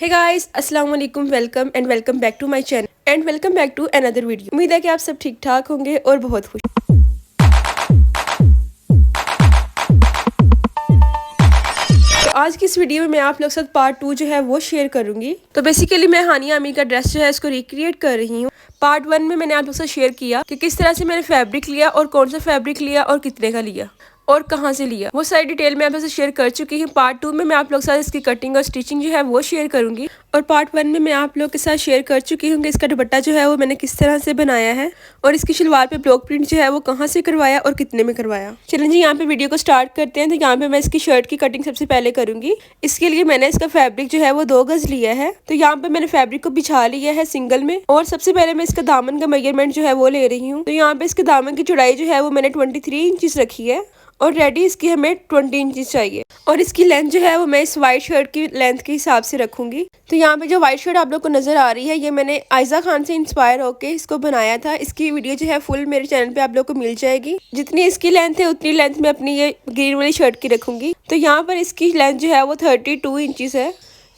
हे guys, अस्सलाम वालेकुम। Welcome back to my channel and welcome back to another video. उम्मीद है कि आप सब ठीक ठाक होंगे और बहुत खुश। तो आज की इस वीडियो में मैं आप लोग साथ पार्ट 2 जो है वो शेयर करूंगी। तो बेसिकली मैं हानिया आमिर का ड्रेस जो है इसको रिक्रिएट कर रही हूँ। पार्ट 1 में मैंने आप लोग साथ शेयर किया कि किस तरह से मैंने फैब्रिक लिया और कौन सा फैब्रिक लिया और कितने का लिया और कहाँ से लिया, वो सारी डिटेल मैं आप लोग से शेयर कर चुकी हूँ। पार्ट 2 में मैं आप लोग के साथ इसकी कटिंग और स्टिचिंग जो है वो शेयर करूंगी। और पार्ट 1 में मैं आप लोग के साथ शेयर कर चुकी हूँ कि इसका दुपट्टा जो है वो मैंने किस तरह से बनाया है और इसकी शलवार पे ब्लॉक प्रिंट जो है वो कहाँ से करवाया और कितने में करवाया। चलें जी, यहाँ पे वीडियो को स्टार्ट करते हैं। तो यहाँ पे मैं इसकी शर्ट की कटिंग सबसे पहले करूंगी। इसके लिए मैंने इसका फैब्रिक जो है वो 2 गज लिया है। तो यहाँ पे मैंने फैब्रिक को बिछा लिया है सिंगल में और सबसे पहले मैं इसका दामन का मेजरमेंट जो है वो ले रही हूँ। तो यहाँ पे इसके दामन की चौड़ाई जो है वो मैंने 23 इंचेस रखी है और रेडी इसकी हमें 20 इंचेस चाहिए। और इसकी लेंथ जो है वो मैं इस वाइट शर्ट की लेंथ के हिसाब से रखूंगी। तो यहाँ पे जो वाइट शर्ट आप लोग को नजर आ रही है, ये मैंने आयजा खान से इंस्पायर होके इसको बनाया था। इसकी वीडियो जो है फुल मेरे चैनल पे आप लोग को मिल जाएगी। जितनी इसकी लेंथ है उतनी लेंथ मैं अपनी ये ग्रीन वाली शर्ट की रखूंगी। तो यहाँ पर इसकी लेंथ जो है वो 32 इंचेस है।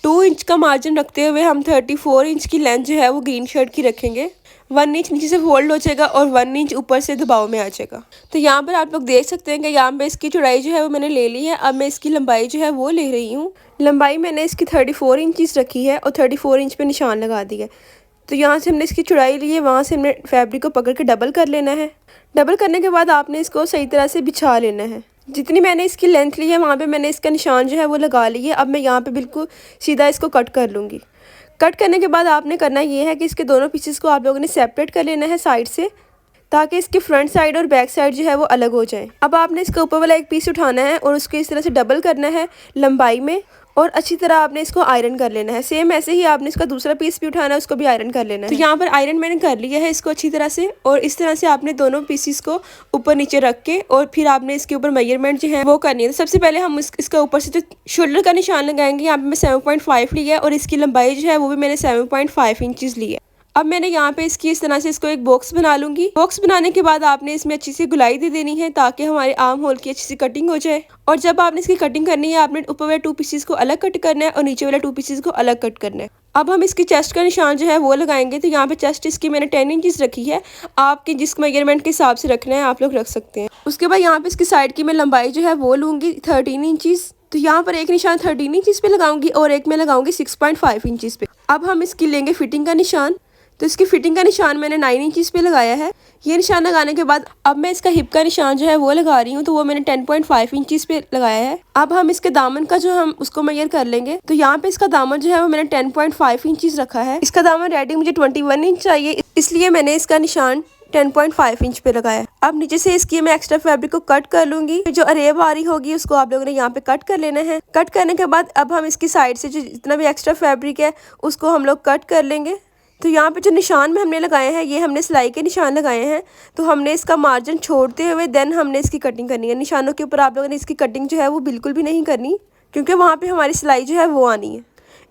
2 इंच का मार्जिन रखते हुए हम 34 इंच की लेंथ जो है वो ग्रीन शर्ट की रखेंगे। 1 इंच नीचे से फोल्ड हो जाएगा और 1 इंच ऊपर से दबाव में आ जाएगा। तो यहाँ पर आप लोग देख सकते हैं कि यहाँ पे इसकी चौड़ाई जो है वो मैंने ले ली है। अब मैं इसकी लंबाई जो है वो ले रही हूँ। लंबाई मैंने इसकी 34 इंचेस रखी है और 34 इंच पे निशान लगा दिया। तो यहाँ से हमने इसकी चौड़ाई ली है, वहाँ से हमने फैब्रिक को पकड़ के डबल कर लेना है। डबल करने के बाद आपने इसको सही तरह से बिछा लेना है। जितनी मैंने इसकी लेंथ ली है वहाँ पे मैंने इसका निशान जो है वो लगा ली है। अब मैं यहाँ पे बिल्कुल सीधा इसको कट कर लूँगी। कट करने के बाद आपने करना ये है कि इसके दोनों पीसेस को आप लोगों ने सेपरेट कर लेना है साइड से, ताकि इसके फ्रंट साइड और बैक साइड जो है वो अलग हो जाए। अब आपने इसका ऊपर वाला एक पीस उठाना है और उसको इस तरह से डबल करना है लंबाई में और अच्छी तरह आपने इसको आयरन कर लेना है। सेम ऐसे ही आपने इसका दूसरा पीस भी उठाना है, उसको भी आयरन कर लेना है। तो यहाँ पर आयरन मैंने कर लिया है इसको अच्छी तरह से। और इस तरह से आपने दोनों पीसेस को ऊपर नीचे रख के और फिर आपने इसके ऊपर मेजरमेंट जो है वो करनी है। तो सबसे पहले हम इसका ऊपर से जो शोल्डर का निशान लगाएंगे, यहाँ पे मैं 7.5 लिया है और इसकी लंबाई जो है वो भी मैंने 7.5 इंचेस ली है। अब मैंने यहाँ पे इसकी इस तरह से इसको एक बॉक्स बना लूंगी। बॉक्स बनाने के बाद आपने इसमें अच्छी सी गुलाई दे देनी है ताकि हमारे आर्म होल की अच्छी सी कटिंग हो जाए। और जब आपने इसकी कटिंग करनी है, आपने ऊपर वाले 2 पीसेस को अलग कट करना है और नीचे वाले 2 पीसेस को अलग कट करना है। अब हम इसकी चेस्ट का निशान जो है वो लगाएंगे। तो यहाँ पे चेस्ट इसकी मैंने 10 इंचेस रखी है। आपके जिस मेजरमेंट के हिसाब से रखना है आप लोग रख सकते हैं। उसके बाद यहाँ पे इसकी साइड की मैं लंबाई जो है वो लूंगी 13 इंचेस। तो यहाँ पर एक निशान 13 इंचेस पे लगाऊंगी और एक मैं लगाऊंगी 6.5 इंचेस पे। अब हम इसकी लेंगे फिटिंग का निशान। तो इसकी फिटिंग का निशान मैंने 9 इंचेस पे लगाया है। ये निशान लगाने के बाद अब मैं इसका हिप का निशान जो है वो लगा रही हूँ। तो वो मैंने 10.5 इंचेस पे लगाया है। अब हम इसके दामन का जो हम उसको मेजर कर लेंगे। तो यहाँ पे इसका दामन जो है वो मैंने 10.5 इंचेस रखा है। इसका दामन रेडी मुझे 21 इंच चाहिए, इसलिए मैंने इसका निशान 10.5 इंच पे लगाया। अब नीचे से इसकी मैं एक्स्ट्रा फैब्रिक को कट कर लूंगी। जो अरेब आ रही होगी उसको आप लोगों ने यहाँ पे कट कर लेना है। कट करने के बाद अब हम इसकी साइड से जो जितना भी एक्स्ट्रा फैब्रिक है उसको हम लोग कट कर लेंगे। तो यहाँ पे जो निशान में हमने लगाए हैं ये हमने सिलाई के निशान लगाए हैं। तो हमने इसका मार्जिन छोड़ते हुए देन हमने इसकी कटिंग करनी है। निशानों के ऊपर आप लोगों ने इसकी कटिंग जो है वो बिल्कुल भी नहीं करनी, क्योंकि वहाँ पे हमारी सिलाई जो है वो आनी है।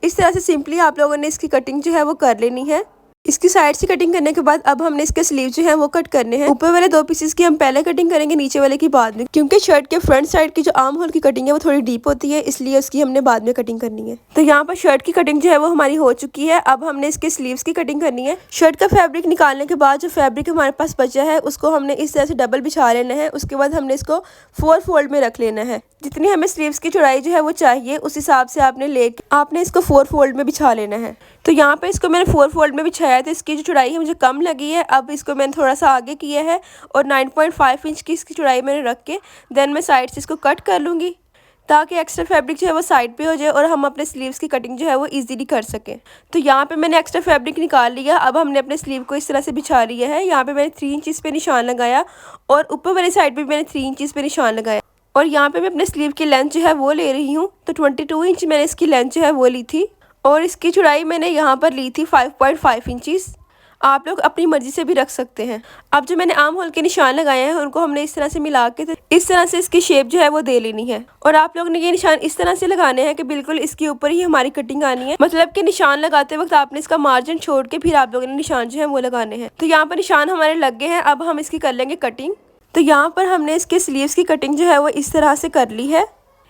इस तरह से सिंपली आप लोगों ने इसकी कटिंग जो है वो कर लेनी है। इसकी साइड से कटिंग करने के बाद अब हमने इसके स्लीव जो है वो कट करने हैं। ऊपर वाले 2 पीसेस की हम पहले कटिंग करेंगे, नीचे वाले की बाद में, क्योंकि शर्ट के फ्रंट साइड की जो आर्म होल की कटिंग है वो थोड़ी डीप होती है, इसलिए उसकी हमने बाद में कटिंग करनी है। तो यहाँ पर शर्ट की कटिंग जो है वो हमारी हो चुकी है। अब हमने इसके स्लीव्स की कटिंग करनी है। शर्ट का फैब्रिक निकालने के बाद जो फैब्रिक हमारे पास बचा है उसको हमने इस तरह से डबल बिछा लेना है। उसके बाद हमने इसको 4 फोल्ड में रख लेना है। जितनी हमें स्लीव्स की चौड़ाई जो है वो चाहिए उस हिसाब से आपने इसको 4 फोल्ड में बिछा लेना है। तो यहाँ पे इसको मैंने 4 फोल्ड में बिछाया है। तो इसकी जो चौड़ाई है मुझे कम लगी है। अब इसको मैंने थोड़ा सा आगे किया है और 9.5 इंच की इसकी चौड़ाई मैंने रख के देन मैं साइड से इसको कट कर लूँगी, ताकि एक्स्ट्रा फैब्रिक जो है वो साइड पे हो जाए और हम अपने स्लीव्स की कटिंग जो है वो इजीली कर सकें। तो यहाँ पे मैंने एक्स्ट्रा फैब्रिक निकाल लिया। अब हमने अपने स्लीव को इस तरह से बिछा लिया है। यहाँ पे मैंने 3 इंचेस पे निशान लगाया और ऊपर वाली साइड पे मैंने 3 इंचेस पे निशान लगाया। और यहाँ पे मैं अपने स्लीव की लेंथ जो है वो ले रही हूँ। तो 22 इंच मैंने इसकी लेंथ जो है वो ली थी और इसकी चौड़ाई मैंने यहाँ पर ली थी 5.5 इंचेस। आप लोग अपनी मर्जी से भी रख सकते हैं। अब जो मैंने आर्म होल के निशान लगाए हैं उनको हमने इस तरह से मिला के इस तरह से इसकी शेप जो है वो दे लेनी है। और आप लोग ने ये निशान इस तरह से लगाने हैं कि बिल्कुल इसके ऊपर ही हमारी कटिंग आनी है। मतलब कि निशान लगाते वक्त आपने इसका मार्जिन छोड़ के फिर आप लोगों ने निशान जो है वो लगाने हैं। तो यहाँ पर निशान हमारे लग गए हैं। अब हम इसकी कर लेंगे कटिंग। तो यहाँ पर हमने इसके स्लीव्स की कटिंग जो है वो इस तरह से कर ली है।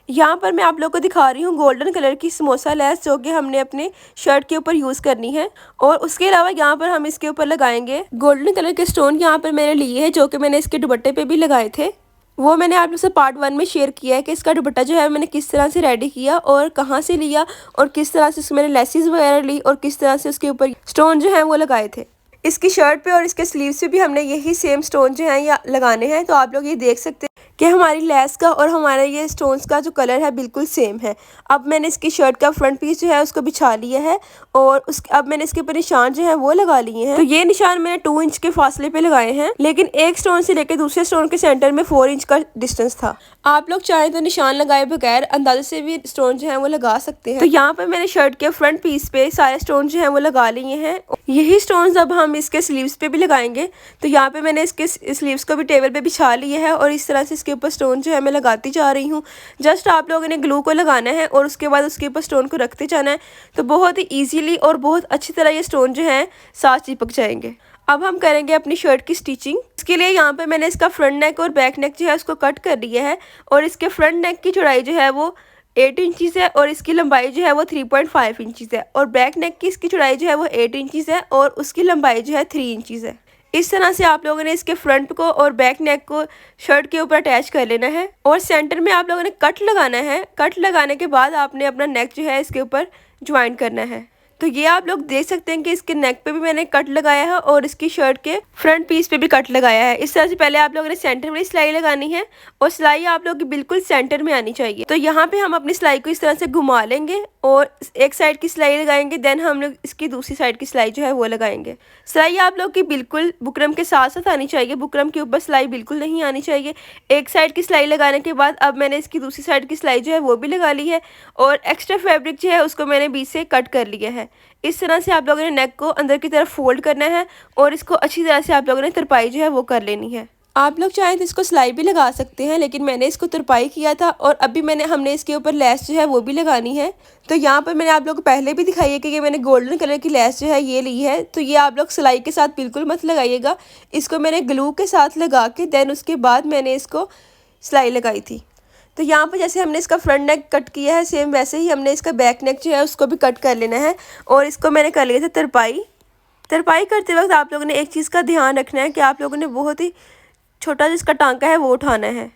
यहाँ पर मैं आप लोगों को दिखा रही हूँ गोल्डन कलर की समोसा लेस, जो कि हमने अपने शर्ट के ऊपर यूज़ करनी है। और उसके अलावा यहाँ पर हम इसके ऊपर लगाएंगे गोल्डन कलर के स्टोन। यहाँ पर मैंने लिए हैं, जो कि मैंने इसके दुपट्टे पे भी लगाए थे। वो मैंने आप लोग से पार्ट 1 में शेयर किया है कि इसका दुपट्टा जो है मैंने किस तरह से रेडी किया और कहाँ से लिया और किस तरह से मैंने लेसिस वगैरह ली और किस तरह से उसके ऊपर स्टोन जो है वो लगाए थे। इसकी शर्ट पे और इसके स्लीव्स पे भी हमने यही सेम स्टोन जो है ये लगाने हैं। तो आप लोग ये देख सकते हैं कि हमारी लेस का और हमारा ये स्टोन्स का जो कलर है बिल्कुल सेम है। अब मैंने इसकी शर्ट का फ्रंट पीस जो है उसको बिछा लिया है और अब मैंने इसके ऊपर निशान जो है वो लगा लिए हैं। तो ये निशान मैंने 2 इंच के फासले पे लगाए हैं, लेकिन एक स्टोन से लेकर दूसरे स्टोन के सेंटर में 4 इंच का डिस्टेंस था। आप लोग चाहे तो निशान लगाए बगैर अंदाजे से भी स्टोन जो है वो लगा सकते हैं। तो यहाँ पर मैंने शर्ट के फ्रंट पीस पे सारे स्टोन जो है वो लगा लिए हैं। यही स्टोन्स अब हम इसके स्लीव्स पे भी लगाएंगे। तो यहाँ पे मैंने इसके स्लीव्स को भी टेबल पे बिछा लिए है और इस तरह से इसके ऊपर स्टोन जो है मैं लगाती जा रही हूँ। जस्ट आप लोगों ने ग्लू को लगाना है और उसके बाद उसके ऊपर स्टोन को रखते जाना है। तो बहुत ही ईजीली और बहुत अच्छी तरह ये स्टोन जो है साथ चिपक जाएंगे। अब हम करेंगे अपनी शर्ट की स्टिचिंग। इसके लिए यहाँ पे मैंने इसका फ्रंट नेक और बैक नेक जो है उसको कट कर लिया है और इसके फ्रंट नेक की चौड़ाई जो है वो 8 इंचज़ है और इसकी लंबाई जो है वो 3.5 इंचज़ है और बैक नेक की इसकी चौड़ाई जो है वो 8 इंचज़ है और उसकी लंबाई जो है 3 इंचज़ है। इस तरह से आप लोगों ने इसके फ्रंट को और बैक नेक को शर्ट के ऊपर अटैच कर लेना है और सेंटर में आप लोगों ने कट लगाना है। कट लगाने के बाद आपने अपना नेक जो है इसके ऊपर ज्वाइन करना है। तो ये आप लोग देख सकते हैं कि इसके नेक पे भी मैंने कट लगाया है और इसकी शर्ट के फ्रंट पीस पे भी कट लगाया है। इस तरह से पहले आप लोगों ने सेंटर में सिलाई लगानी है और सिलाई आप लोगों की बिल्कुल सेंटर में आनी चाहिए। तो यहाँ पे हम अपनी सिलाई को इस तरह से घुमा लेंगे और एक साइड की सिलाई लगाएंगे, देन हम लोग इसकी दूसरी साइड की सिलाई जो है वो लगाएंगे। सिलाई आप लोग की बिल्कुल बुकरम के साथ साथ आनी चाहिए, बुकरम के ऊपर सिलाई बिल्कुल नहीं आनी चाहिए। एक साइड की सिलाई लगाने के बाद अब मैंने इसकी दूसरी साइड की सिलाई जो है वो भी लगा ली है और एक्स्ट्रा फैब्रिक जो है उसको मैंने बीच से कट कर लिया है। इस तरह से आप लोगों ने नेक को अंदर की तरफ फोल्ड करना है और इसको अच्छी तरह से आप लोगों ने तरपाई जो है वो कर लेनी है। आप लोग चाहें तो इसको सिलाई भी लगा सकते हैं, लेकिन मैंने इसको तरपाई किया था और अभी हमने इसके ऊपर लेस जो है वो भी लगानी है। तो यहाँ पर मैंने आप लोग को पहले भी दिखाई है कि ये मैंने गोल्डन कलर की लेस जो है ये ली है। तो ये आप लोग सिलाई के साथ बिल्कुल मत लगाइएगा, इसको मैंने ग्लू के साथ लगा के देन उसके बाद मैंने इसको सिलाई लगाई थी। तो यहाँ पर जैसे हमने इसका फ्रंट नेक कट किया है, सेम वैसे ही हमने इसका बैक नेक जो है उसको भी कट कर लेना है और इसको मैंने कर लिया था तरपाई। तरपाई करते वक्त आप लोगों ने एक चीज़ का ध्यान रखना है कि आप लोगों ने बहुत ही छोटा जिसका टांका है वो उठाना है।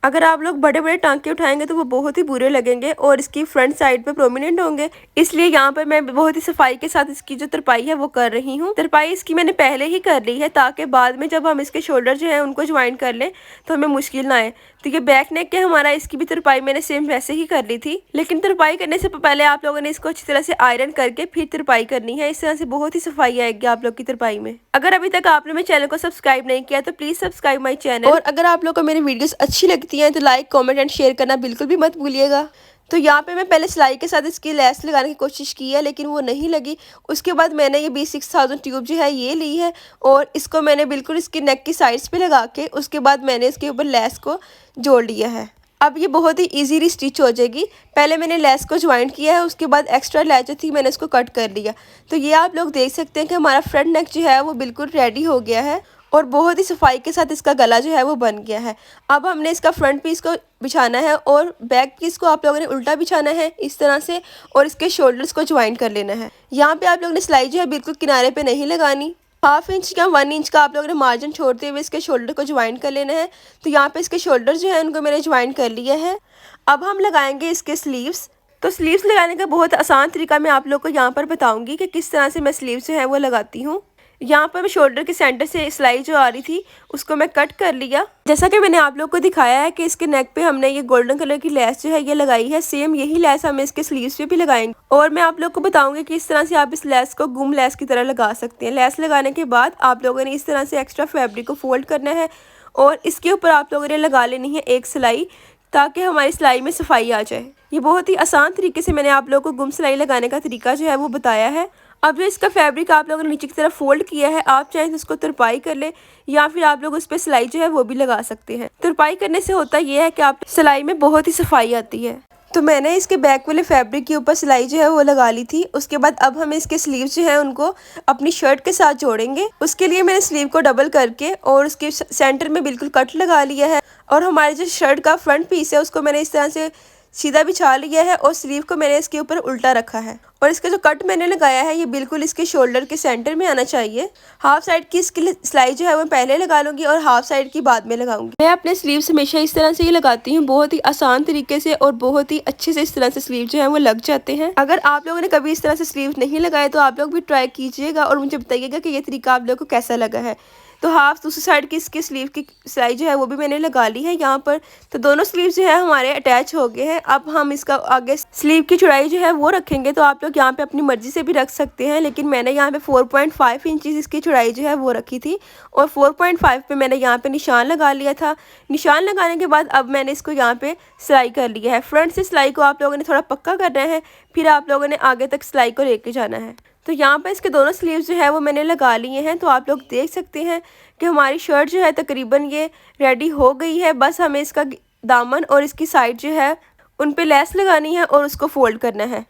अगर आप लोग बड़े बड़े टांके उठाएंगे तो वो बहुत ही बुरे लगेंगे और इसकी फ्रंट साइड पे प्रोमिनेंट होंगे। इसलिए यहाँ पर मैं बहुत ही सफाई के साथ इसकी जो तरपाई है वो कर रही हूँ। तरपाई इसकी मैंने पहले ही कर ली है ताकि बाद में जब हम इसके शोल्डर जो है उनको ज्वाइन कर लें तो हमें मुश्किल ना आए। तो ये बैक नेक के हमारा इसकी भी तरपाई मैंने सेम वैसे ही कर ली थी, लेकिन तरपाई करने से पहले आप लोगों ने इसको अच्छी तरह से आयरन करके फिर तरपाई करनी है। इस तरह से बहुत ही सफाई आएगी आप लोग की तरपाई में। अगर अभी तक आपने मेरे चैनल को सब्सक्राइब नहीं किया तो प्लीज सब्सक्राइब माई चैनल। और अगर आप लोग को मेरी वीडियोस अच्छी लगती हैं तो लाइक, कमेंट एंड शेयर करना बिल्कुल भी मत भूलिएगा। तो यहाँ पे मैं पहले सिलाई के साथ इसकी लेस लगाने की कोशिश की है, लेकिन वो नहीं लगी। उसके बाद मैंने ये B6000 ट्यूब जो है ये ली है और इसको मैंने बिल्कुल इसकी नेक की साइड्स पे लगा के उसके बाद मैंने इसके ऊपर लेस को जोड़ लिया है। अब ये बहुत ही इजीली स्टिच हो जाएगी। पहले मैंने लेस को ज्वाइन किया है, उसके बाद एक्स्ट्रा लेस जो थी मैंने इसको कट कर लिया। तो ये आप लोग देख सकते हैं कि हमारा फ्रंट नेक जो है वो बिल्कुल रेडी हो गया है और बहुत ही सफाई के साथ इसका गला जो है वो बन गया है। अब हमने इसका फ्रंट पीस को बिछाना है और बैक पीस को आप लोगों ने उल्टा बिछाना है इस तरह से और इसके शोल्डर्स को ज्वाइन कर लेना है। यहाँ पे आप लोगों ने सिलाई जो है बिल्कुल किनारे पे नहीं लगानी। 1/2 इंच या 1 इंच का आप लोगों ने मार्जिन छोड़ते हुए इसके शोल्डर को ज्वाइन कर लेना है। तो यहाँ पे इसके शोल्डर जो है उनको मैंने ज्वाइन कर लिया है। अब हम लगाएंगे इसके स्लीव्स। तो स्लीव्स लगाने का बहुत आसान तरीका मैं आप लोग को यहाँ पर बताऊँगी कि किस तरह से मैं स्लीव्स जो है वो लगाती हूँ। यहाँ पर मैं शोल्डर के सेंटर से सिलाई जो आ रही थी उसको मैं कट कर लिया। जैसा कि मैंने आप लोग को दिखाया है कि इसके नेक पे हमने ये गोल्डन कलर की लेस जो है ये लगाई है, सेम यही लेस हम इसके स्लीव्स पे भी लगाएंगे। और मैं आप लोग को बताऊंगी कि इस तरह से आप इस लेस को गुम लेस की तरह लगा सकते हैं। लेस लगाने के बाद आप लोगों ने इस तरह से एक्स्ट्रा फैब्रिक को फोल्ड करना है और इसके ऊपर आप लोगों ने लगा लेनी है एक सिलाई, ताकि हमारी सिलाई में सफाई आ जाए। ये बहुत ही आसान तरीके से मैंने आप लोगों को गुम सिलाई लगाने का तरीका जो है वो बताया है। अब जो इसका फैब्रिक आप लोगों ने नीचे की तरफ फोल्ड किया है, आप चाहें तो उसको तुरपाई कर ले या फिर आप लोग उस पर सिलाई जो है वो भी लगा सकते हैं। तुरपाई करने से होता ये है कि आप सिलाई में बहुत ही सफाई आती है। तो मैंने इसके बैक वाले फैब्रिक के ऊपर सिलाई जो है वो लगा ली थी। उसके बाद अब हम इसके स्लीव जो है उनको अपनी शर्ट के साथ जोड़ेंगे। उसके लिए मैंने स्लीव को डबल करके और उसके सेंटर में बिल्कुल कट लगा लिया है और हमारे जो शर्ट का फ्रंट पीस है उसको मैंने इस तरह से सीधा बिछा लिया है और स्लीव को मैंने इसके ऊपर उल्टा रखा है। और इसका जो कट मैंने लगाया है ये बिल्कुल इसके शोल्डर के सेंटर में आना चाहिए। हाफ साइड की इसकी सिलाई जो है वो पहले लगा लूंगी और हाफ साइड की बाद में लगाऊंगी। मैं अपने स्लीव्स हमेशा इस तरह से ही लगाती हूँ, बहुत ही आसान तरीके से और बहुत ही अच्छे से इस तरह से स्लीव जो है वो लग जाते हैं। अगर आप लोगों ने कभी इस तरह से स्लीव नहीं लगाए तो आप लोग भी ट्राई कीजिएगा और मुझे बताइएगा कि ये तरीका आप लोग को कैसा लगा है। तो हाफ दूसरी साइड की इसके स्लीव की सिलाई जो है वो भी मैंने लगा ली है यहाँ पर। तो दोनों स्लीव जो है हमारे अटैच हो गए हैं। अब हम इसका आगे स्लीव की चौड़ाई जो है वो रखेंगे। तो आप लोग यहाँ पे अपनी मर्जी से भी रख सकते हैं, लेकिन मैंने यहाँ पे 4.5 इंचज़ इसकी चौड़ाई जो है वो रखी थी और 4.5 पे मैंने यहाँ पे निशान लगा लिया था। निशान लगाने के बाद अब मैंने इसको यहाँ पे सिलाई कर लिया है। फ्रंट से सिलाई को आप लोगों ने थोड़ा पक्का करना है, फिर आप लोगों ने आगे तक सिलाई को लेके जाना है। तो यहाँ पर इसके दोनों स्लीव्स जो है वो मैंने लगा लिए हैं। तो आप लोग देख सकते हैं कि हमारी शर्ट जो है तकरीबन ये रेडी हो गई है। बस हमें इसका दामन और इसकी साइड जो है उन पे लेस लगानी है और उसको फोल्ड करना है।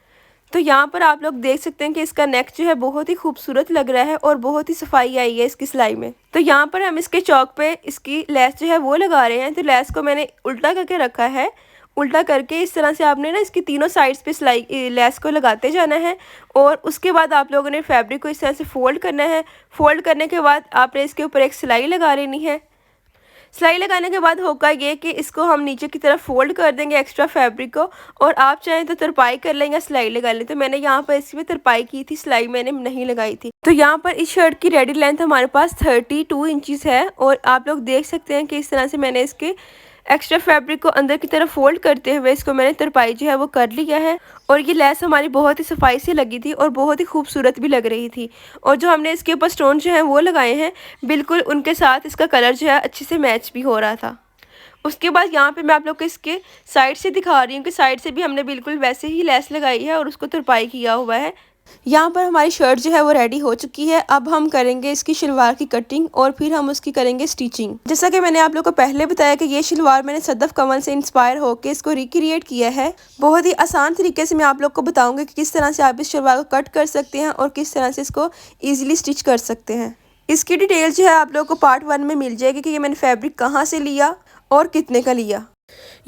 तो यहाँ पर आप लोग देख सकते हैं कि इसका नेक जो है बहुत ही खूबसूरत लग रहा है और बहुत ही सफाई आई है इसकी सिलाई में। तो यहाँ पर हम इसके चौक पे इसकी लेस जो है वो लगा रहे हैं। तो लेस को मैंने उल्टा करके रखा है। उल्टा करके इस तरह से आपने ना इसकी तीनों साइड्स पे सिलाई लेस को लगाते जाना है और उसके बाद आप लोगों ने फैब्रिक को इस तरह से फोल्ड करना है। फोल्ड करने के बाद आपने इसके ऊपर एक सिलाई लगा लेनी है। सिलाई लगाने के बाद होगा ये कि इसको हम नीचे की तरफ फोल्ड कर देंगे एक्स्ट्रा फैब्रिक को, और आप चाहें तो तरपाई कर लें या सिलाई लगा लें। तो मैंने यहाँ पर इसमें तरपाई की थी, सिलाई मैंने नहीं लगाई थी। तो यहाँ पर इस शर्ट की रेडी लेंथ हमारे पास 32 इंचज़ है और आप लोग देख सकते हैं कि इस तरह से मैंने इसके एक्स्ट्रा फैब्रिक को अंदर की तरफ फोल्ड करते हुए इसको मैंने तरपाई जो है वो कर लिया है। और ये लेस हमारी बहुत ही सफाई से लगी थी और बहुत ही खूबसूरत भी लग रही थी। और जो हमने इसके ऊपर स्टोन जो है वो लगाए हैं बिल्कुल उनके साथ इसका कलर जो है अच्छे से मैच भी हो रहा था। उसके बाद यहाँ पे मैं आप लोग को इसके साइड से दिखा रही हूँ कि साइड से भी हमने बिल्कुल वैसे ही लेस लगाई है और उसको तुरपाई किया हुआ है। यहाँ पर हमारी शर्ट जो है वो रेडी हो चुकी है। अब हम करेंगे इसकी शलवार की कटिंग और फिर हम उसकी करेंगे स्टिचिंग। जैसा कि मैंने आप लोग को पहले बताया कि ये शलवार मैंने सदफ कमल से इंस्पायर होकर इसको रिक्रिएट किया है। बहुत ही आसान तरीके से मैं आप लोग को बताऊंगी कि किस तरह से आप इस शलवार को कट कर सकते हैं और किस तरह से इसको ईजिली स्टिच कर सकते हैं। इसकी डिटेल जो है आप लोग को पार्ट 1 में मिल जाएगी कि ये मैंने फैब्रिक कहाँ से लिया और कितने का लिया।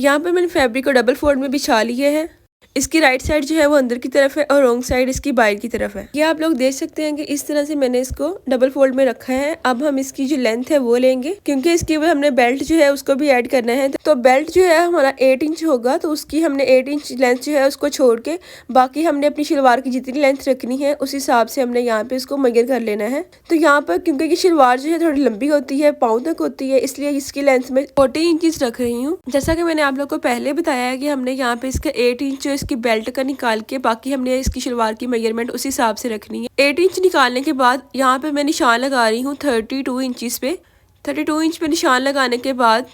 यहाँ पर मैंने फैब्रिक को डबल फोल्ड में बिछा लिए है। इसकी राइट साइड जो है वो अंदर की तरफ है और रॉन्ग साइड इसकी बाहर की तरफ है। ये आप लोग देख सकते हैं कि इस तरह से मैंने इसको डबल फोल्ड में रखा है। अब हम इसकी जो लेंथ है वो लेंगे, क्योंकि इसके ऊपर हमने बेल्ट जो है उसको भी ऐड करना है। तो बेल्ट जो है हमारा 8 इंच होगा, तो उसकी हमने 8 इंच लेंथ जो है उसको छोड़ के बाकी हमने अपनी शलवार की जितनी लेंथ रखनी है उस हिसाब से हमने यहाँ पे इसको मेजर कर लेना है। तो यहाँ पर क्योंकि ये शलवार जो है थोड़ी लंबी होती है, पाँव तक होती है, इसलिए इसकी लेंथ में 40 इंचज रख रही हूँ। जैसा कि मैंने आप लोग को पहले बताया है कि हमने यहाँ पे इसका 8 इंच इसकी बेल्ट का निकाल के बाकी हमने इसकी शलवार की मेजरमेंट उस हिसाब से रखनी है। 8 इंच निकालने के बाद यहाँ पे मैं निशान लगा रही हूँ 32 इंचज़ पे। 32 इंच पे निशान लगाने के बाद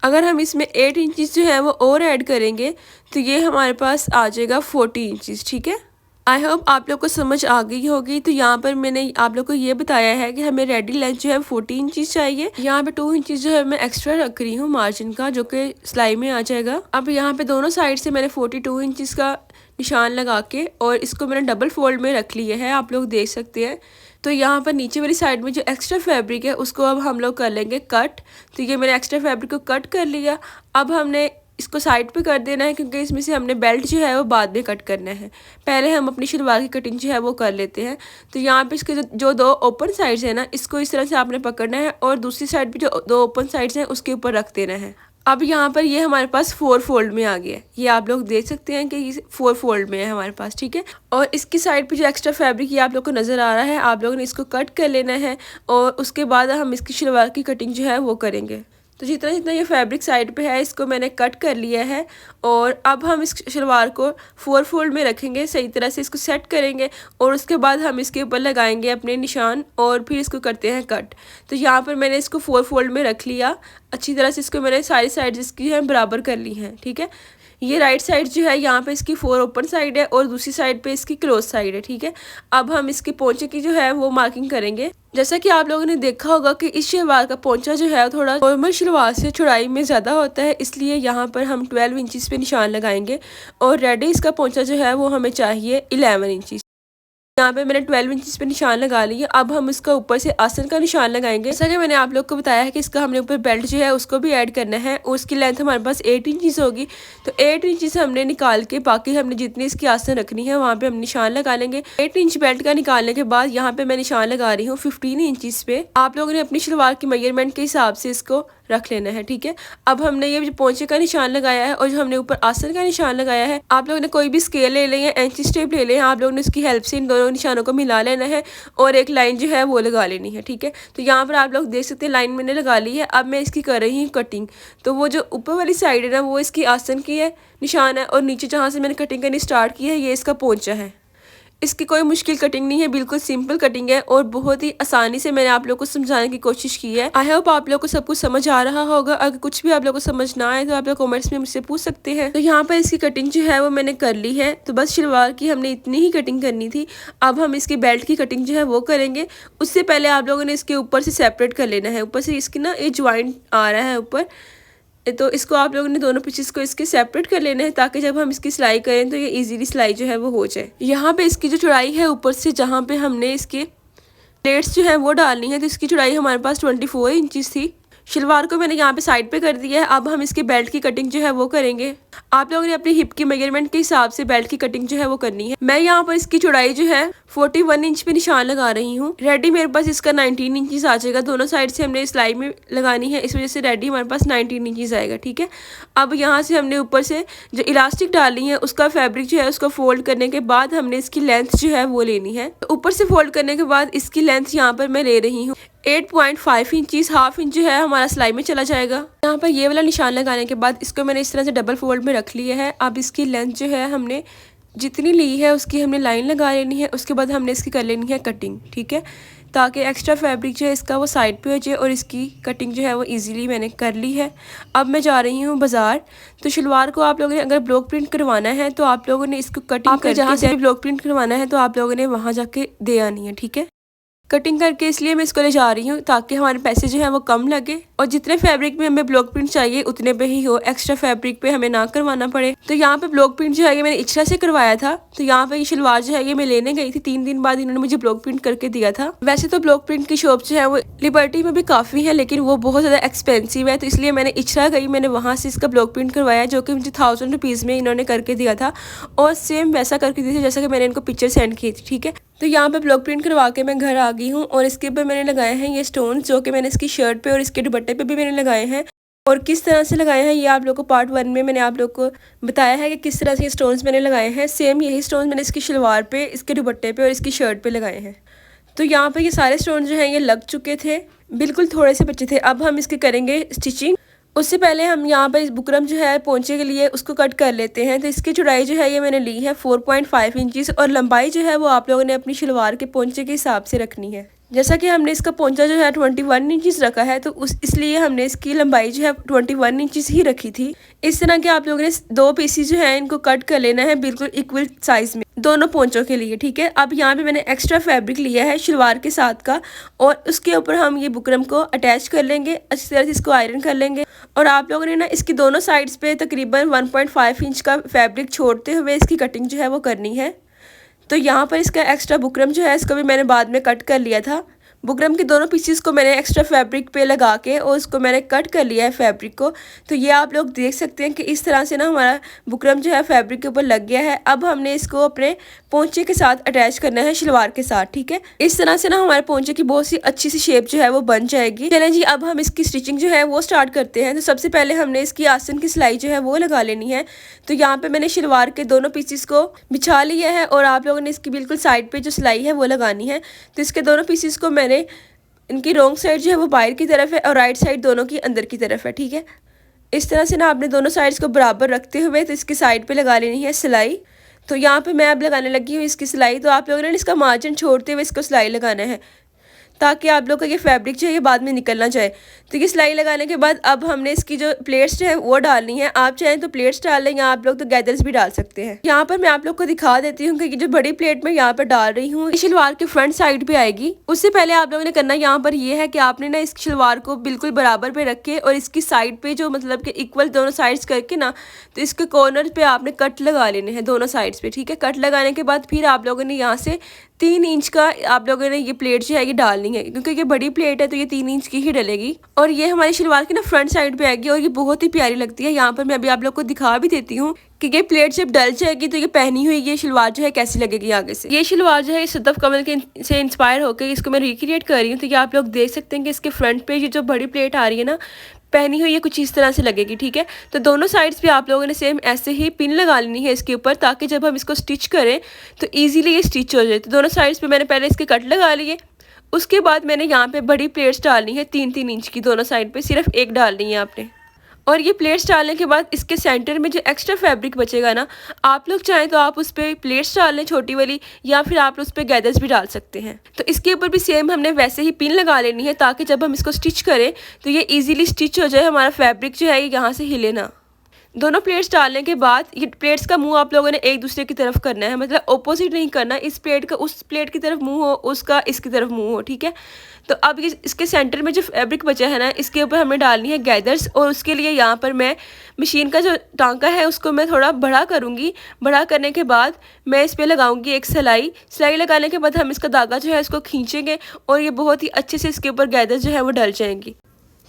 अगर हम इसमें 8 इंचज़ जो है वो और ऐड करेंगे तो ये हमारे पास आ जाएगा 40 इंचज़। ठीक है, आई होप आप लोग को समझ आ गई होगी। तो यहाँ पर मैंने आप लोग को ये बताया है कि हमें रेडी लेंथ जो है 40 इंचज़ चाहिए। यहाँ पे 2 इंचज़ जो है मैं एक्स्ट्रा रख रही हूँ मार्जिन का, जो कि सिलाई में आ जाएगा। अब यहाँ पे दोनों साइड से मैंने 42 इंचज़ का निशान लगा के और इसको मैंने डबल फोल्ड में रख लिया है, आप लोग देख सकते हैं। तो यहाँ पर नीचे वाली साइड में जो एक्स्ट्रा फैब्रिक है उसको अब हम लोग कर लेंगे कट। तो ये मैंने एक्स्ट्रा फैब्रिक को कट कर लिया। अब हमने इसको साइड पे कर देना है, क्योंकि इसमें से हमने बेल्ट जो है वो बाद में कट करना है। पहले हम अपनी शलवार की कटिंग जो है वो कर लेते हैं। तो यहाँ पे इसके जो 2 ओपन साइड्स है ना, इसको इस तरह से आपने पकड़ना है और दूसरी साइड पे जो 2 ओपन साइड्स हैं उसके ऊपर रख देना है। अब यहाँ पर ये हमारे पास 4 फोल्ड में आ गया है। ये आप लोग देख सकते हैं कि ये 4 फोल्ड में है हमारे पास। ठीक है, और इसकी साइड पे जो एक्स्ट्रा फैब्रिक ये आप लोग को नज़र आ रहा है, आप लोगों ने इसको कट कर लेना है और उसके बाद हम इसकी शलवार की कटिंग जो है वो करेंगे। तो जितना जितना ये फैब्रिक साइड पे है इसको मैंने कट कर लिया है और अब हम इस शलवार को 4 फोल्ड में रखेंगे, सही तरह से इसको सेट करेंगे और उसके बाद हम इसके ऊपर लगाएंगे अपने निशान और फिर इसको करते हैं कट। तो यहाँ पर मैंने इसको 4 फोल्ड में रख लिया। अच्छी तरह से इसको मैंने सारी साइड इसकी है बराबर कर ली हैं। ठीक है, ये राइट साइड जो है यहाँ पे इसकी 4 ओपन साइड है और दूसरी साइड पे इसकी क्लोज साइड है। ठीक है, अब हम इसके पोंचे की जो है वो मार्किंग करेंगे। जैसा कि आप लोगों ने देखा होगा कि इस शलवार का पोंचा जो है थोड़ा नॉर्मल शलवार से चौड़ाई में ज़्यादा होता है, इसलिए यहाँ पर हम 12 इंचज़ पे निशान लगाएंगे और रेडी इसका पोंचा जो है वो हमें चाहिए 11 इंचज़। यहाँ पे मैंने 12 इंचेस पे निशान लगा लिया। अब हम इसका ऊपर से आसन का निशान लगाएंगे। जैसा कि मैंने आप लोग को बताया है कि इसका हमने ऊपर बेल्ट जो है उसको भी ऐड करना है और उसकी लेंथ हमारे पास 8 इंचेस होगी। तो 8 इंचेस हमने निकाल के बाकी हमने जितनी इसकी आसन रखनी है वहाँ पे हम निशान लगा लेंगे। 8 इंच बेल्ट का निकालने के बाद यहाँ पे मैं निशान लगा रही हूँ 15 इंचेस पे। आप लोगों ने अपनी शलवार की मेजरमेंट के हिसाब से इसको रख लेना है, ठीक है। अब हमने ये जो पोंचे का निशान लगाया है और जो हमने ऊपर आसन का निशान लगाया है, आप लोगों ने कोई भी स्केल ले लें या इंची टेप ले लें, आप लोगों ने इसकी हेल्प से इन दोनों निशानों को मिला लेना है और एक लाइन जो है वो लगा लेनी है, ठीक है। तो यहाँ पर आप लोग देख सकते हैं लाइन मैंने लगा ली है। अब मैं इसकी कर रही हूँ कटिंग। तो वो जो ऊपर वाली साइड है ना वो इसकी आसन की है निशान है और नीचे जहाँ से मैंने कटिंग करनी स्टार्ट की है ये इसका पोंचा है। इसकी कोई मुश्किल कटिंग नहीं है, बिल्कुल सिंपल कटिंग है और बहुत ही आसानी से मैंने आप लोगों को समझाने की कोशिश की है। आई होप आप लोगों को सब कुछ समझ आ रहा होगा। अगर कुछ भी आप लोगों को समझ ना आए तो आप लोग कमेंट्स में मुझसे पूछ सकते हैं। तो यहाँ पर इसकी कटिंग जो है वो मैंने कर ली है। तो बस शलवार की हमने इतनी ही कटिंग करनी थी। अब हम इसकी बेल्ट की कटिंग जो है वो करेंगे। उससे पहले आप लोगों ने इसके ऊपर से सेपरेट कर लेना है। ऊपर से इसकी ना ये ज्वाइंट आ रहा है ऊपर, तो इसको आप लोगों ने दोनों पीसेस को इसके सेपरेट कर लेना है ताकि जब हम इसकी सिलाई करें तो ये इजीली सिलाई जो है वो हो जाए। यहाँ पे इसकी जो चौड़ाई है ऊपर से जहाँ पे हमने इसके प्लेट्स जो है वो डालनी है, तो इसकी चौड़ाई हमारे पास 24 इंचेस थी। शलवार को मैंने यहाँ पे साइड पे कर दिया है। अब हम इसके बेल्ट की कटिंग जो है वो करेंगे। आप लोगों ने अपनी हिप की मेजरमेंट के हिसाब से बेल्ट की कटिंग जो है वो करनी है। मैं यहाँ पर इसकी चौड़ाई जो है 41 इंच पे निशान लगा रही हूँ। रेडी मेरे पास इसका 19 इंचेस आ जाएगा। दोनों साइड से हमने सिलाई में लगानी है, इस वजह से रेडी हमारे पास 19 इंचेस आएगा, ठीक है। अब यहाँ से हमने ऊपर से जो इलास्टिक डालनी है उसका फैब्रिक जो है उसको फोल्ड करने के बाद हमने इसकी लेंथ जो है वो लेनी है। तो ऊपर से फोल्ड करने के बाद इसकी लेंथ यहाँ पर मैं ले रही हूँ 8.5 इंचेस। हाफ इंच जो है हमारा सिलाई में चला जाएगा। यहाँ पर ये वाला निशान लगाने के बाद इसको मैंने इस तरह से डबल फोल्ड में रख लिया है। अब इसकी लेंथ जो है हमने जितनी ली है उसकी हमने लाइन लगा लेनी है। उसके बाद हमने इसकी कर लेनी है कटिंग, ठीक है, ताकि एक्स्ट्रा फैब्रिक जो है इसका वो साइड पे हो जाए और इसकी कटिंग जो है वो इजीली मैंने कर ली है। अब मैं जा रही हूँ बाजार। तो शलवार को आप लोगों ने अगर ब्लॉक प्रिंट करवाना है तो आप लोगों ने इसको कटिंग करके जहाँ से ब्लॉक प्रिंट करवाना है तो आप लोगों ने वहाँ जाके दे आनी है, ठीक है। कटिंग करके इसलिए मैं इसको ले जा रही हूँ ताकि हमारे पैसे जो है वो कम लगे और जितने फैब्रिक में हमें ब्लॉक प्रिंट चाहिए उतने पे ही हो, एक्स्ट्रा फैब्रिक पे हमें ना करवाना पड़े। तो यहाँ पे ब्लॉक प्रिंट जो है ये मैंने इच्छा से करवाया था। तो यहाँ पे ये शलवार जो है ये मैं लेने गई थी, 3 दिन बाद इन्होंने मुझे ब्लॉक प्रिंट करके दिया था। वैसे तो ब्लॉक प्रिंट की शॉप जो है वो लिबर्टी में भी काफ़ी है लेकिन वो बहुत ज़्यादा एक्सपेंसिव है। तो इसलिए मैंने इच्छा गई, मैंने वहाँ से इसका ब्लॉक प्रिंट करवाया जो कि मुझे 1000 रुपीज़ में इन्होंने करके दिया था और सेम वैसा करके दिया था जैसा कि मैंने इनको पिक्चर सेंड की थी, ठीक है। तो यहाँ पे ब्लॉक प्रिंट करवा के मैं घर आ गई हूँ और इसके ऊपर मैंने लगाए हैं ये स्टोन्स जो कि मैंने इसकी शर्ट पे और इसके दुपट्टे पे भी मैंने लगाए हैं। और किस तरह से लगाए हैं ये आप लोग को पार्ट 1 में मैंने आप लोग को बताया है कि किस तरह से ये स्टोन्स मैंने लगाए हैं। सेम यही स्टोन्स मैंने इसकी शलवार पे, इसके दुपट्टे पे और इसकी शर्ट पे लगाए हैं। तो यहाँ पे ये सारे स्टोन्स जो हैं ये लग चुके थे, बिल्कुल थोड़े से बचे थे। अब हम इसके करेंगे स्टिचिंग। उससे पहले हम यहाँ पर इस बुकरम जो है पोंचे के लिए उसको कट कर लेते हैं। तो इसकी चौड़ाई जो है ये मैंने ली है 4.5 इंचेस और लंबाई जो है वो आप लोगों ने अपनी शलवार के पोंचे के हिसाब से रखनी है। जैसा कि हमने इसका पोंचा जो है 21 इंचेस रखा है तो इसलिए हमने इसकी लंबाई जो है 21 इंचेस ही रखी थी। इस तरह के आप लोगों ने 2 पीसेस जो है इनको कट कर लेना है बिल्कुल इक्वल साइज में दोनों पोंचों के लिए, ठीक है। अब यहाँ पे मैंने एक्स्ट्रा फैब्रिक लिया है शलवार के साथ का और उसके ऊपर हम ये बुकरम को अटैच कर लेंगे, अच्छी तरह से इसको आयरन कर लेंगे। और आप लोगों ने ना इसकी दोनों साइड्स पे तकरीबन 1.5 इंच का फैब्रिक छोड़ते हुए इसकी कटिंग जो है वो करनी है। तो यहाँ पर इसका एक्स्ट्रा बुकरम जो है इसको भी मैंने बाद में कट कर लिया था। बुकरम के दोनों पीसेस को मैंने एक्स्ट्रा फैब्रिक पे लगा के और उसको मैंने कट कर लिया है फैब्रिक को। तो ये आप लोग देख सकते हैं कि इस तरह से ना हमारा बुकरम जो है फैब्रिक के ऊपर लग गया है। अब हमने इसको अपने पोंचे के साथ अटैच करना है शलवार के साथ, ठीक है। इस तरह से ना हमारे पोंचे की बहुत सी अच्छी सी शेप जो है वो बन जाएगी। चलें जी, अब हम इसकी स्टिचिंग जो है वो स्टार्ट करते हैं। तो सबसे पहले हमने इसकी आसन की सिलाई जो है वो लगा लेनी है। तो यहाँ पे मैंने शलवार के दोनों पीसेस को बिछा लिया है और आप लोगों ने इसकी बिल्कुल साइड पे जो सिलाई है वो लगानी है। तो इसके दोनों पीसेस को मैंने इनकी रॉन्ग साइड जो है वो बाहर की तरफ है और राइट साइड दोनों की अंदर की तरफ है, ठीक है। इस तरह से ना आपने दोनों साइड्स को बराबर रखते हुए तो इसकी साइड पे लगा लेनी है सिलाई। तो यहाँ पे मैं अब लगाने लगी हूँ इसकी सिलाई। तो आप लोगों ने इसका मार्जिन छोड़ते हुए इसको सिलाई लगाना है ताकि आप लोग का ये फैब्रिक जो है ये बाद में निकल ना जाए। तो ये सिलाई लगाने के बाद अब हमने इसकी जो प्लेट्स जो है वो डालनी है। आप चाहें तो प्लेट्स डाल लें या आप लोग तो गैदर्स भी डाल सकते हैं। यहाँ पर मैं आप लोग को दिखा देती हूँ कि ये जो बड़ी प्लेट मैं यहाँ पर डाल रही हूँ शलवार के फ्रंट साइड पे आएगी। उससे पहले आप लोगों ने करना यहाँ पर ये है कि आपने ना इस शलवार को बिल्कुल बराबर पे रखे और इसकी साइड पे जो मतलब कि इक्वल दोनों साइड्स करके ना तो इसके कॉर्नर पे आपने कट लगा लेने हैं दोनों साइड्स पे, ठीक है। कट लगाने के बाद फिर आप लोगों ने यहाँ से 3 इंच का आप लोगों ने ये प्लेट जो है ये डालनी है, क्योंकि ये बड़ी प्लेट है तो ये 3 इंच की ही डलेगी। और ये हमारी शलवार की ना फ्रंट साइड पे आएगी और ये बहुत ही प्यारी लगती है। यहाँ पर मैं अभी आप लोग को दिखा भी देती हूँ कि ये प्लेट जब डल जाएगी तो ये पहनी हुई ये शलवार जो है कैसी लगेगी आगे से। ये शलवार जो है सदफ कमल के से इंस्पायर होकर इसको मैं रिक्रिएट कर रही हूँ। तो ये आप लोग देख सकते हैं कि इसके फ्रंट पे ये जो बड़ी प्लेट आ रही है ना पहनी हुई है कुछ इस तरह से लगेगी, ठीक है। तो दोनों साइड्स पे आप लोगों ने सेम ऐसे ही पिन लगा लेनी है इसके ऊपर, ताकि जब हम इसको स्टिच करें तो इजीली ये स्टिच हो जाए। तो दोनों साइड्स पे मैंने पहले इसके कट लगा लिए। उसके बाद मैंने यहाँ पे बड़ी प्लेट्स डालनी है 3-3 इंच की, दोनों साइड पे सिर्फ एक डालनी है आपने। और ये प्लेट्स डालने के बाद इसके सेंटर में जो एक्स्ट्रा फैब्रिक बचेगा ना, आप लोग चाहें तो आप उस पर प्लेट्स डाल लें छोटी वाली, या फिर आप उस पर गैदर्स भी डाल सकते हैं। तो इसके ऊपर भी सेम हमने वैसे ही पिन लगा लेनी है, ताकि जब हम इसको स्टिच करें तो ये इजीली स्टिच हो जाए, हमारा फैब्रिक जो है ये यहाँ से हिले ना। दोनों प्लेट्स डालने के बाद ये प्लेट्स का मुंह आप लोगों ने एक दूसरे की तरफ करना है, मतलब ऑपोजिट नहीं करना। इस प्लेट का उस प्लेट की तरफ मुंह हो, उसका इसकी तरफ मुंह हो, ठीक है। तो अब ये इसके सेंटर में जो फैब्रिक बचा है ना, इसके ऊपर हमें डालनी है गैदर्स। और उसके लिए यहाँ पर मैं मशीन का जो टांका है उसको मैं थोड़ा बड़ा करूँगी। बड़ा करने के बाद मैं इस पर लगाऊंगी एक सिलाई। सिलाई लगाने के बाद हम इसका धागा जो है इसको खींचेंगे और ये बहुत ही अच्छे से इसके ऊपर गैदर्स जो है वो डल जाएंगी।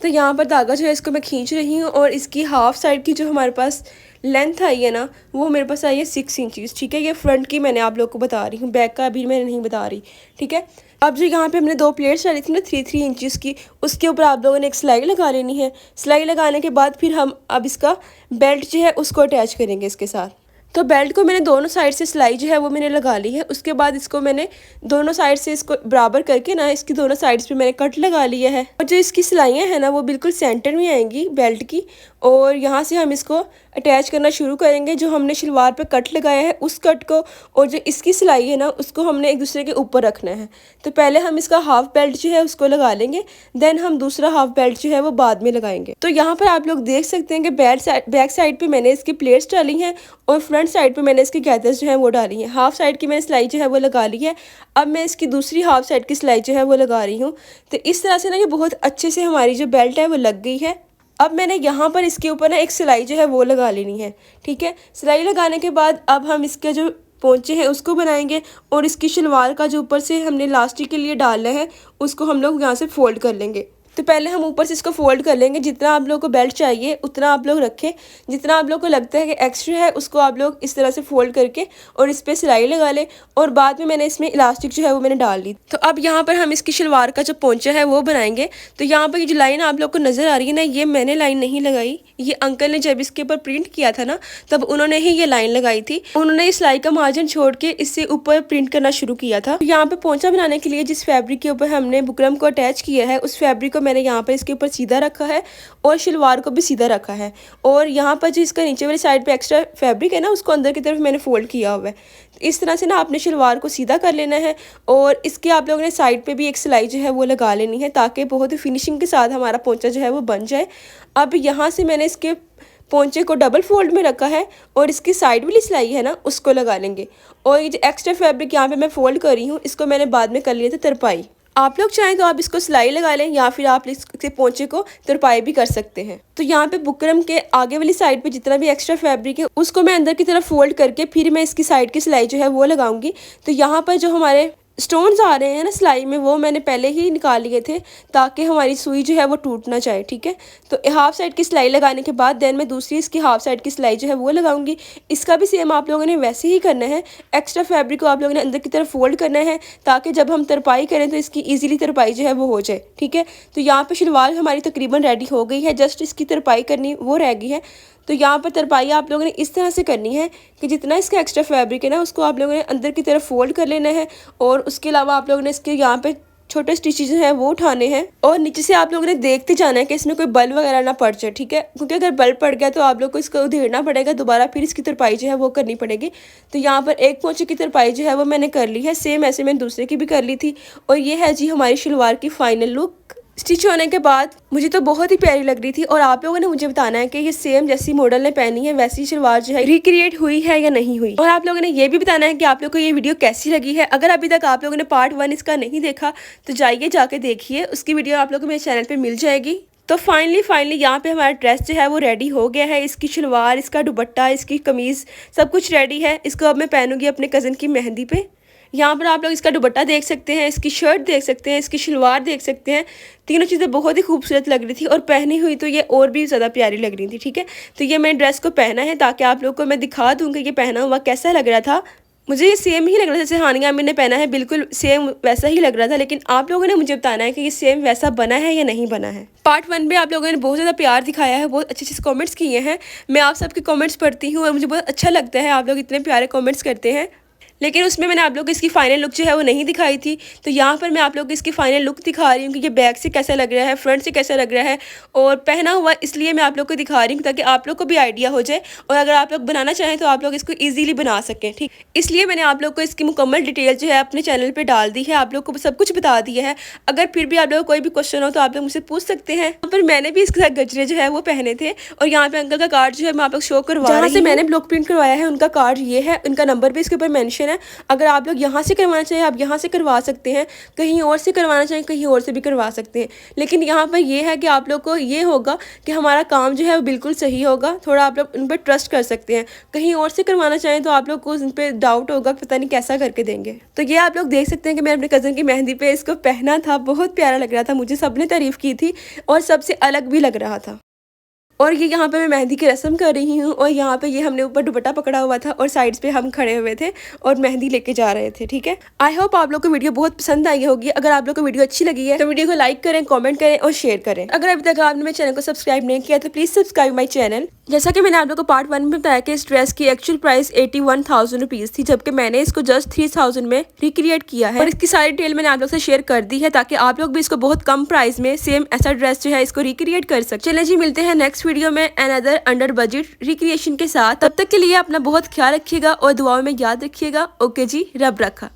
तो यहाँ पर धागा जो है इसको मैं खींच रही हूँ और इसकी हाफ साइड की जो हमारे पास लेंथ आई है ना, वो मेरे पास आई है 6 इंचज़, ठीक है। ये फ्रंट की मैंने आप लोग को बता रही हूँ, बैक का अभी मैं नहीं बता रही, ठीक है। अब जो यहाँ पे हमने 2 प्लेट्स डाली थी ना 3-3 इंचज़ की, उसके ऊपर आप लोगों ने एक सिलाई लगा लेनी है। सिलाई लगाने के बाद फिर हम अब इसका बेल्ट जो है उसको अटैच करेंगे इसके साथ। तो बेल्ट को मैंने दोनों साइड से सिलाई जो है वो मैंने लगा ली है। उसके बाद इसको मैंने दोनों साइड से इसको बराबर करके ना इसकी दोनों साइड्स पे मैंने कट लगा लिया है। और जो इसकी सिलाइयाँ हैं ना वो बिल्कुल सेंटर में आएंगी बेल्ट की, और यहाँ से हम इसको अटैच करना शुरू करेंगे। जो हमने शलवार पे कट लगाया है उस कट को और जो इसकी सिलाई है ना उसको हमने एक दूसरे के ऊपर रखना है। तो पहले हम इसका हाफ बेल्ट जो है उसको लगा लेंगे, देन हम दूसरा हाफ बेल्ट जो है वो बाद में लगाएंगे। तो यहाँ पर आप लोग देख सकते हैं कि बैक साइड पे मैंने इसकी प्लेट्स डाली हैं और फ्रंट साइड पे मैंने इसकी गैदर्स जो है वो डाली हैं। हाफ साइड की मैंने सिलाई जो है वो लगा ली है। अब मैं इसकी दूसरी हाफ साइड की सिलाई जो है वो लगा रही हूँ। तो इस तरह से ना ये बहुत अच्छे से हमारी जो बेल्ट है वो लग गई है। अब मैंने यहाँ पर इसके ऊपर ना एक सिलाई जो है वो लगा लेनी है, ठीक है। सिलाई लगाने के बाद अब हम इसके जो पोंचे हैं उसको बनाएंगे और इसकी शलवार का जो ऊपर से हमने इलास्टिक के लिए डालना है उसको हम लोग यहाँ से फोल्ड कर लेंगे। तो पहले हम ऊपर से इसको फोल्ड कर लेंगे। जितना आप लोग को बेल्ट चाहिए उतना आप लोग रखें, जितना आप लोग को लगता है कि एक्स्ट्रा है उसको आप लोग इस तरह से फोल्ड करके और इस पर सिलाई लगा लें। और बाद में मैंने इसमें इलास्टिक जो है वो मैंने डाल ली। तो अब यहाँ पर हम इसकी शलवार का जो पोंचा है वो बनाएंगे। तो यहाँ पर ये जो लाइन आप लोग को नज़र आ रही है ना, ये मैंने लाइन नहीं लगाई, ये अंकल ने जब इसके ऊपर प्रिंट किया था ना तब उन्होंने ही ये लाइन लगाई थी। उन्होंने इस सिलाई का मार्जिन छोड़ के इससे ऊपर प्रिंट करना शुरू किया था। तो यहाँ पे पोंचा बनाने के लिए जिस फैब्रिक के ऊपर हमने बुकरम को अटैच किया है उस फैब्रिक को मैंने यहाँ पर इसके ऊपर सीधा रखा है और शलवार को भी सीधा रखा है। और यहाँ पर जो इसका नीचे वाली साइड पे एक्स्ट्रा फैब्रिक है ना उसको अंदर की तरफ मैंने फोल्ड किया हुआ है। इस तरह से ना आपने शलवार को सीधा कर लेना है और इसके आप लोगों ने साइड पे भी एक सिलाई जो है वो लगा लेनी है, ताकि बहुत ही फिनिशिंग के साथ हमारा पोंचा जो है वो बन जाए। अब यहाँ से मैंने इसके पोंचे को डबल फोल्ड में रखा है और इसकी साइड वाली सिलाई है ना उसको लगा लेंगे। और ये जो एक्स्ट्रा फैब्रिक यहाँ पे मैं फोल्ड कर रही हूँ इसको मैंने बाद में कर लिया था तरपाई। आप लोग चाहें तो आप इसको सिलाई लगा लें या फिर आप इसके पोंचे को तरपाई भी कर सकते हैं। तो यहाँ पे बुकरम के आगे वाली साइड पे जितना भी एक्स्ट्रा फैब्रिक है उसको मैं अंदर की तरफ फोल्ड करके फिर मैं इसकी साइड की सिलाई जो है वो लगाऊंगी। तो यहाँ पर जो हमारे स्टोन्स आ रहे हैं ना सिलाई में वो मैंने पहले ही निकाल लिए थे ताकि हमारी सुई जो है वो टूट ना जाए, ठीक है। तो हाफ साइड की सिलाई लगाने के बाद देन मैं दूसरी इसकी हाफ साइड की सिलाई जो है वो लगाऊंगी। इसका भी सेम आप लोगों ने वैसे ही करना है। एक्स्ट्रा फैब्रिक को आप लोगों ने अंदर की तरफ फोल्ड करना है ताकि जब हम तरपाई करें तो इसकी ईजिली तरपाई जो है वो हो जाए, ठीक है। तो यहाँ पर शलवार हमारी तकरीबन रेडी हो गई है, जस्ट इसकी तरपाई करनी वो रह गई है। तो यहाँ पर तरपाई आप लोगों ने इस तरह से करनी है कि जितना इसका एक्स्ट्रा फैब्रिक है ना उसको आप लोगों ने अंदर की तरफ फोल्ड कर लेना है और उसके अलावा आप लोगों ने इसके यहाँ पे छोटे स्टिचेस हैं वो उठाने हैं और नीचे से आप लोगों ने देखते जाना है कि इसमें कोई बल वगैरह ना पड़ जाए, ठीक है। क्योंकि अगर बल पड़ गया तो आप लोग को इसको उधेड़ना पड़ेगा दोबारा, फिर इसकी तरपाई जो है वो करनी पड़ेगी। तो यहाँ पर एक पोंचे की तरपाई जो है वो मैंने कर ली है, सेम ऐसे मैंने दूसरे की भी कर ली थी। और ये है जी हमारी शलवार की फाइनल लुक। स्टिच होने के बाद मुझे तो बहुत ही प्यारी लग रही थी और आप लोगों ने मुझे बताना है कि ये सेम जैसी मॉडल ने पहनी है वैसी शलवार जो है रिक्रिएट हुई है या नहीं हुई। और आप लोगों ने ये भी बताना है कि आप लोगों को ये वीडियो कैसी लगी है। अगर अभी तक आप लोगों ने पार्ट 1 इसका नहीं देखा तो जाइए जाके देखिए, उसकी वीडियो आप लोगों को मेरे चैनल पर मिल जाएगी। तो फाइनली यहाँ पे हमारा ड्रेस जो है वो रेडी हो गया है। इसकी शलवार, इसका दुपट्टा, इसकी कमीज़ सब कुछ रेडी है। इसको अब मैं पहनूंगी अपने कज़न की मेहंदी पे। यहाँ पर आप लोग इसका दुपट्टा देख सकते हैं, इसकी शर्ट देख सकते हैं, इसकी शलवार देख सकते हैं। तीनों चीज़ें बहुत ही खूबसूरत लग रही थी और पहनी हुई तो ये और भी ज़्यादा प्यारी लग रही थी। ठीक है, तो ये मैंने ड्रेस को पहना है ताकि आप लोग को मैं दिखा दूँ कि ये पहना हुआ कैसा लग रहा था। मुझे ये सेम ही लग रहा था जैसे हानिया आमिर ने पहना है, बिल्कुल सेम वैसा ही लग रहा था। लेकिन आप लोगों ने मुझे बताना है कि ये सेम वैसा बना है या नहीं बना है। पार्ट 1 में आप लोगों ने बहुत ज़्यादा प्यार दिखाया है, बहुत अच्छे अच्छे कमेंट्स किए हैं। मैं आप सबके कमेंट्स पढ़ती हूँ और मुझे बहुत अच्छा लगता है, आप लोग इतने प्यारे कमेंट्स करते हैं। लेकिन उसमें मैंने आप लोग को इसकी फाइनल लुक जो है वो नहीं दिखाई थी। तो यहाँ पर मैं आप लोग को इसकी फाइनल लुक दिखा रही हूँ कि ये बैक से कैसा लग रहा है, फ्रंट से कैसा लग रहा है और पहना हुआ इसलिए मैं आप लोग को दिखा रही हूँ ताकि आप लोग को भी आइडिया हो जाए और अगर आप लोग बनाना चाहें तो आप लोग इसको ईजिली बना सकें। ठीक, इसलिए मैंने आप लोग को इसकी मुकम्मल डिटेल जो है अपने चैनल पर डाल दी है, आप लोग को सब कुछ बता दिया है। अगर फिर भी आप लोग को कोई भी क्वेश्चन हो तो आप लोग मुझसे पूछ सकते हैं। यहाँ पर मैंने भी इसके साथ गजरे जो है वो पहने थे और यहाँ पे अंकल का कार्ड जो है मैं आप लोग शो करवा रही हूँ। मैंने ब्लॉक प्रिंट करवाया है उनका कार्ड ये है, उनका नंबर भी इसके ऊपर मेंशन है। अगर आप लोग यहाँ से करवाना चाहिए आप यहाँ से करवा सकते हैं, कहीं और से करवाना चाहिए कहीं और से भी करवा सकते हैं। लेकिन यहाँ पर ये है कि आप लोग को ये होगा कि हमारा काम जो है वो बिल्कुल सही होगा, थोड़ा आप लोग उन पर ट्रस्ट कर सकते हैं। कहीं और से करवाना चाहें तो आप लोग को उन पर डाउट होगा, पता नहीं कैसा करके देंगे। तो ये आप लोग देख सकते हैं कि मैंने अपने कज़न की मेहंदी पे इसको पहना था, बहुत प्यारा लग रहा था, मुझे सबने तारीफ़ की थी और सबसे अलग भी लग रहा था। और ये यहाँ पे मैं मेहंदी की रस्म कर रही हूँ और यहाँ पे ये हमने ऊपर दुपट्टा पकड़ा हुआ था और साइड्स पे हम खड़े हुए थे और मेहंदी लेके जा रहे थे। ठीक है, आई होप आप लोग को वीडियो बहुत पसंद आई होगी। अगर आप लोग को वीडियो अच्छी लगी है तो वीडियो को लाइक करें, कमेंट करें और शेयर करें। अगर अभी तक आपने मेरे चैनल को सब्सक्राइब नहीं किया तो प्लीज़ सब्सक्राइब माई चैनल। जैसा कि मैंने आप लोग को पार्ट 1 में बताया कि इस ड्रेस की एक्चुअल प्राइस 81,000 रुपीज़ थी, जबकि मैंने इसको जस्ट 3,000 में रिक्रिएट किया है और इसकी सारी डिटेल मैंने आप लोग से शेयर कर दी है ताकि आप लोग भी इसको बहुत कम प्राइस में सेम ऐसा ड्रेस जो है इसको रिक्रिएट कर सकते। चलिए जी, मिलते हैं नेक्स्ट वीडियो में अनदर अंडर बजट रिक्रिएशन के साथ। तब तक के लिए अपना बहुत ख्याल रखिएगा और दुआओं में याद रखिएगा। ओके जी, रब रखा।